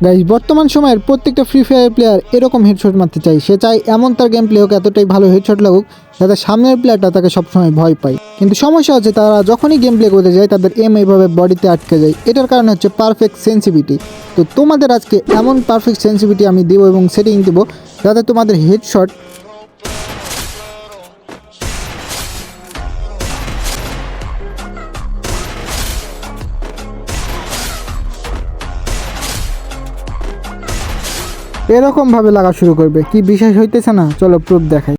Guys বর্তমান সময়ের প্রত্যেকটা ফ্রি ফায়ার প্লেয়ার এরকম হেডশট মারতে চায়, সে চায় এমন তার গেম প্লে হোক, এতটাই ভালো হেডশট লাগুক যাতে সামনের প্লেয়ারটা তাকে সবসময় ভয় পায়। কিন্তু সমস্যা হচ্ছে তারা যখনই গেম প্লে করতে যায় তাদের এম এইভাবে বডিতে আটকে যায়। এটার কারণ হচ্ছে পারফেক্ট সেন্সিভিটি। তো তোমাদের আজকে এমন পারফেক্ট সেন্সিভিটি আমি দেবো এবং সেটিং দেবো যাতে তোমাদের হেডশট এরকম ভাবে লাগা শুরু করবে। কি বিশেষ হইতেছে না? চলো প্রুফ দেখাই।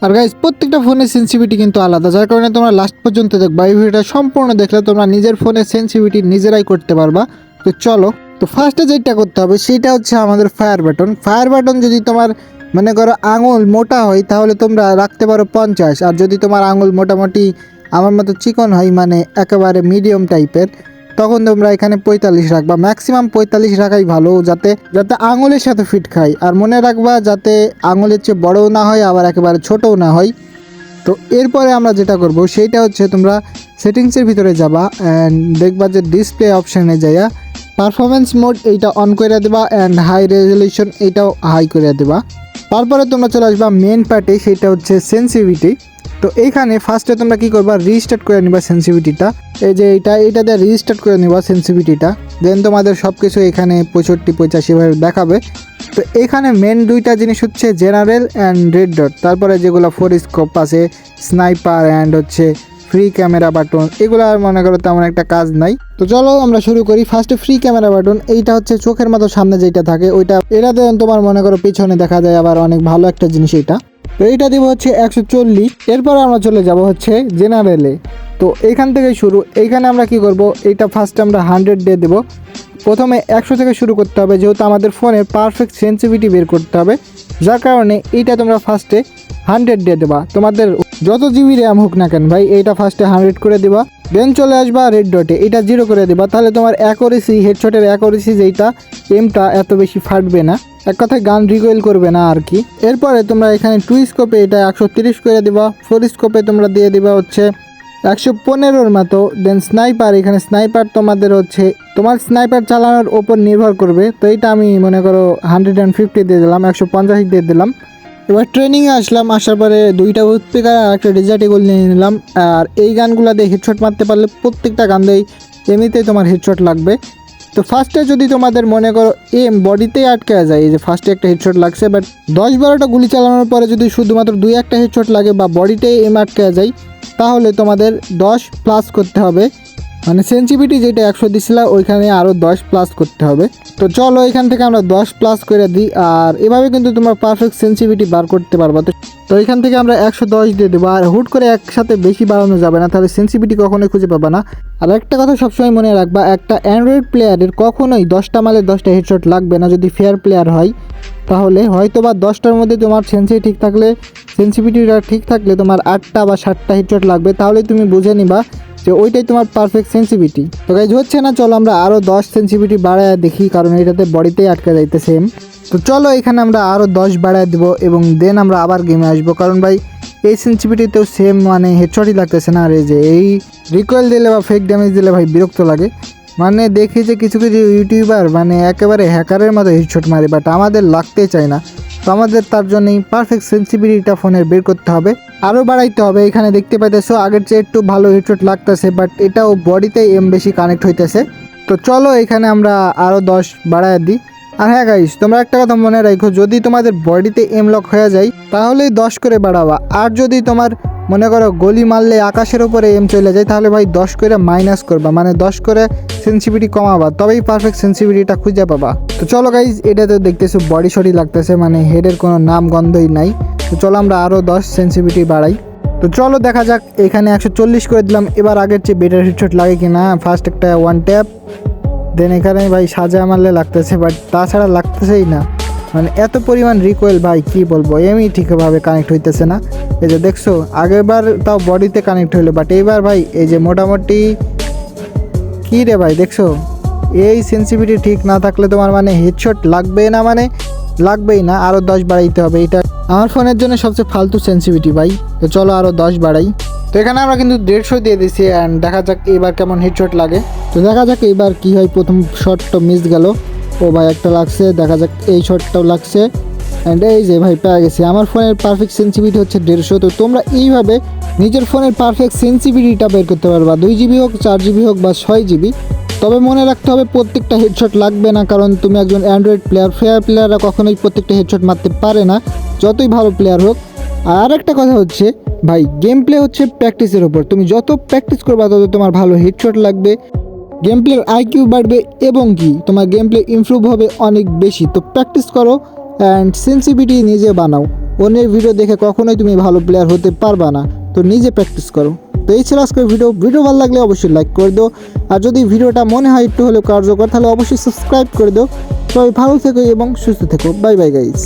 আর গাইজ প্রত্যেকটা ফোনের সেন্সিভিটি কিন্তু আলাদা, যার কারণে তোমরা লাস্ট পর্যন্ত দেখবা। এই ভিডিওটা সম্পূর্ণ দেখলে তোমরা নিজের ফোনের সেন্সিভিটি নিজেরাই করতে পারবা। তো চলো, তো ফার্স্টে যেটা করতে হবে সেটা হচ্ছে আমাদের ফায়ার বাটন। ফায়ার বাটন যদি তোমার মনে করো আঙুল মোটা হয় তাহলে তোমরা রাখতে পারো 50, আর যদি তোমার আঙুল মোটামুটি আমার মতো চিকন হয়, মানে একেবারে মিডিয়াম টাইপের, তখন তোমরা এখানে 45 রাখবা। ম্যাক্সিমাম 45 রাখাই ভালো, যাতে যাতে আঙুলের সাথে ফিট খায়। আর মনে রাখবা যাতে আঙুলের চেয়ে বড়ও না হয় আবার একেবারে ছোটও না হয়। তো এরপরে আমরা যেটা করব সেইটা হচ্ছে তোমরা সেটিংসের ভিতরে যাবা অ্যান্ড দেখবা যে ডিসপ্লে অপশানে যাইয়া পারফরমেন্স মোড এইটা অন করে দেবা অ্যান্ড হাই রেজলিউশন এইটাও হাই করে দেবা। তারপরে তোমরা চলে আসবা মেন পার্টে, সেইটা হচ্ছে সেন্সিভিটি। তো এইখানে ফার্স্টে তোমরা কি করবা, রিস্টার্ট করে নিবা সেন্সিভিটিটা। এই যে এইটা দিয়ে রিস্টার্ট করে নিবা সেন্সিভিটিটা। দেন তোমাদের সব কিছু এখানে 65-85 ভাবে দেখাবে। তো এখানে মেন দুইটা জিনিস হচ্ছে জেনারেল অ্যান্ড রেড ডট, তারপরে যেগুলো 4 স্কোপ আছে, স্নাইপার অ্যান্ড হচ্ছে ফ্রি ক্যামেরা বাটন, এগুলো আর মনে করো তেমন একটা কাজ নাই। তো চলো আমরা শুরু করি। ফার্স্টে ফ্রি ক্যামেরা বাটন, এইটা হচ্ছে চোখের মতো সামনে যেটা থাকে ওইটা, এটাতে তোমার মনে করো পিছনে দেখা যায়, আবার অনেক ভালো একটা জিনিস এইটা। তো এইটা দিব হচ্ছে 140। এরপরে আমরা চলে যাব হচ্ছে জেনারেলে। তো এইখান থেকে শুরু, এইখানে আমরা কি করব, এইটা ফার্স্টে আমরা 100 দিয়ে দেবো। প্রথমে 100 থেকে শুরু করতে হবে, যেহেতু আমাদের ফোনের পারফেক্ট সেন্সিভিটি বের করতে হবে, যার কারণে এইটা তোমরা ফার্স্টে 100 দিয়ে দেবা। তোমাদের যত জিবি র্যাম হোক না কেন ভাই, এইটা ফার্স্টে 100 করে দেবা। দেন চলে আসবা রেড ডটে, এটা 0 করে দেবা। তাহলে তোমার অ্যাকুরেসি, হেডশটের অ্যাকুরেসি যেইটা এমটা এত বেশি ফাটবে না, এক কথায় গান রিকয়েল করবে না আর কি। এরপরে তোমরা এখানে 2 স্কোপে এটা 130 করে দেবা। 4 স্কোপে তোমরা দিয়ে দিবা হচ্ছে 115-র মতো। দেন স্নাইপার, এখানে স্নাইপার তোমাদের হচ্ছে তোমার স্নাইপার চালানোর ওপর নির্ভর করবে। তো এইটা আমি মনে করো 150 দিয়ে দিলাম, 150 দিয়ে দিলাম। এবার ট্রেনিংয়ে আসলাম, আসার পরে 2টা উৎপিকার আর একটা ডেজার্ট ইগল নিয়ে নিলাম। আর এই গানগুলো দিয়ে হেডশট মারতে পারলে প্রত্যেকটা গান দিয়ে এমনিতেই তোমার হেডশট লাগবে। তো ফার্স্টে যদি তোমাদের মনে করো এম বডিতেই আটকে যায়, এই যে ফার্স্টে একটা হেডশট লাগছে, বাট 10-12টা গুলি চালানোর পরে যদি শুধুমাত্র 2-1টা হেডশট লাগে বা বডিতেই এম আটকে যায়, তাহলে তোমাদের 10+ করতে হবে। মানে সেন্সিভিটি যেটা 100 দিছিল ওইখানে আরও 10+ করতে হবে। তো চলো এখান থেকে আমরা 10+ করে দিই, আর এভাবে কিন্তু তোমরা পারফেক্ট সেন্সিভিটি বার করতে পারবা। তো এখান থেকে আমরা 110 দিয়ে দেবো। আর হুট করে একসাথে বেশি বাড়ানো যাবে না, তাহলে সেন্সিভিটি কখনোই খুঁজে পাবা না। আর একটা কথা সবসময় মনে রাখবা, একটা অ্যান্ড্রয়েড প্লেয়ারের কখনোই 10টা মালে 10টা হেডশট লাগবে না। যদি ফেয়ার প্লেয়ার হয় তাহলে হয়তো বা 10টার মধ্যে তোমার সেন্সিভিটিটা ঠিক থাকলে তোমার 8টা বা 7টা হেডশট লাগবে, তাহলে তুমি বুঝে নিবা যে ওইটাই তোমার পারফেক্ট সেন্সিভিটি। তো গাইজ হচ্ছে না, চলো আমরা আরও 10 সেন্সিভিটি বাড়ায় দেখি, কারণ এটাতে বডিতেই আটকে যাইতে সেম। তো চলো এখানে আমরা আরও 10 বাড়ায় দেবো এবং দেন আমরা আবার গেমে আসবো, কারণ ভাই এই সেন্সিভিটিতেও সেম মানে হেডশটই লাগতেছে না। আর এই যে এই রিকয়েল দিলে বা ফেক ড্যামেজ দিলে ভাই বিরক্ত লাগে। মানে দেখি যে কিছু কিছু ইউটিউবার মানে একেবারে হ্যাকারের মতো হেডশট মারে, বাট আমাদের লাগতে চায় না। তো আমাদের তার জন্যই পারফেক্ট সেন্সিভিটিটা ফোনের বের করতে হবে, আরও বাড়াইতে হবে। এখানে দেখতে পাইতেছো আগের চেয়ে একটু ভালো হেডশট লাগতেছে, বাট এটাও বডিতে এম বেশি কানেক্ট হইতেছে। তো চলো এখানে আমরা আরও 10 বাড়ায় দিই। আর হ্যাঁ গাইস, তোমরা একটা কথা মনে রাখো, যদি তোমাদের বডিতে এম লক হয়ে যায় তাহলেই 10 করে বাড়াবা। আর যদি তোমার মনে করো গলি মারলে আকাশের উপরে এম চলে যায়, তাহলে ভাই 10 করে মাইনাস করবা, মানে 10 করে সেন্সিভিটি কমাবা, তবেই পারফেক্ট সেন্সিভিটিটা খুঁজে পাবা। তো চলো গাইজ, এটা তো দেখতেছো বডি শডি লাগতেছে, মানে হেডের কোনো নাম গন্ধই নাই। তো চলো আমরা আরও 10 সেন্সিভিটি বাড়াই। তো চলো দেখা যাক, এখানে 140 করে দিলাম। এবার আগের চেয়ে বেটার হেডশট লাগে কি না। ফার্স্ট একটা 1 ট্যাপ, দেন এখানে ভাই সাজা মারলে লাগতেছে, বাট তাছাড়া লাগতেছেই না। মানে এত পরিমাণ রিকয়েল ভাই কি বলবো, এমনি ঠিকভাবে কানেক্ট হইতেছে না। এই যে দেখছো আগেরবার তাও বডিতে কানেক্ট হইলো, বাট এইবার ভাই এই যে মোটামুটি কী রে ভাই দেখছো এই সেন্সিটিভিটি ঠিক না থাকলে তোমার মানে হেডশট লাগবেই না, মানে লাগবেই না, আরও 10 বাড়াইতে হবে। এটা আমার ফোনের জন্য সবচেয়ে ফালতু সেন্সিটিভিটি ভাই। তো চলো আরও 10 বাড়াই। তো এখানে আমরা কিন্তু 150 দিয়ে দিছি অ্যান্ড দেখা যাক এবার কেমন হেডশট লাগে। তো দেখা যাক এবার কি হয়। প্রথম শটটা মিস গেল। ও ভাই একটা লাগছে, দেখা যাক এই শটটাও লাগছে অ্যান্ড এই যে ভাই পেয়ে গেছে। আমার ফোনের পারফেক্ট সেন্সিটিভিটি হচ্ছে 150। তো তোমরা এইভাবে নিজের ফোনের পারফেক্ট সেন্সিটিভিটিটা বের করতে পারবা, 2 জিবি হোক, 4 জিবি হোক বা 6 জিবি। তবে মনে রাখতে হবে প্রত্যেকটা হেডশট লাগবে না, কারণ তুমি একজন অ্যান্ড্রয়েড প্লেয়ার। ফেয়ার প্লেয়াররা কখনোই প্রত্যেকটা হেডশট মারতে পারে না, যতই ভালো প্লেয়ার হোক। আর একটা কথা হচ্ছে ভাই, গেম প্লে হচ্ছে প্র্যাকটিসের ওপর। তুমি যত প্র্যাকটিস করবা তত তোমার ভালো হেডশট লাগবে, গেম প্লের আইকিউ বাড়বে এবং কি তোমার গেম প্লে ইমপ্রুভ হবে অনেক বেশি। তো প্র্যাকটিস করো অ্যান্ড সেন্সিটিভিটি নিজে বানাও। অন্যের ভিডিও দেখে কখনোই তুমি ভালো প্লেয়ার হতে পারবা না। তো নিজে প্র্যাকটিস করো। তো এই ছিল আজকের ভিডিও ভালো লাগলে অবশ্যই লাইক করে দিও। আর যদি ভিডিওটা মনে হয় একটু হলেও কার্যকর তাহলে অবশ্যই সাবস্ক্রাইব করে দিও। সবাই ভালো থেকো এবং সুস্থ থেকো। Bye bye guys.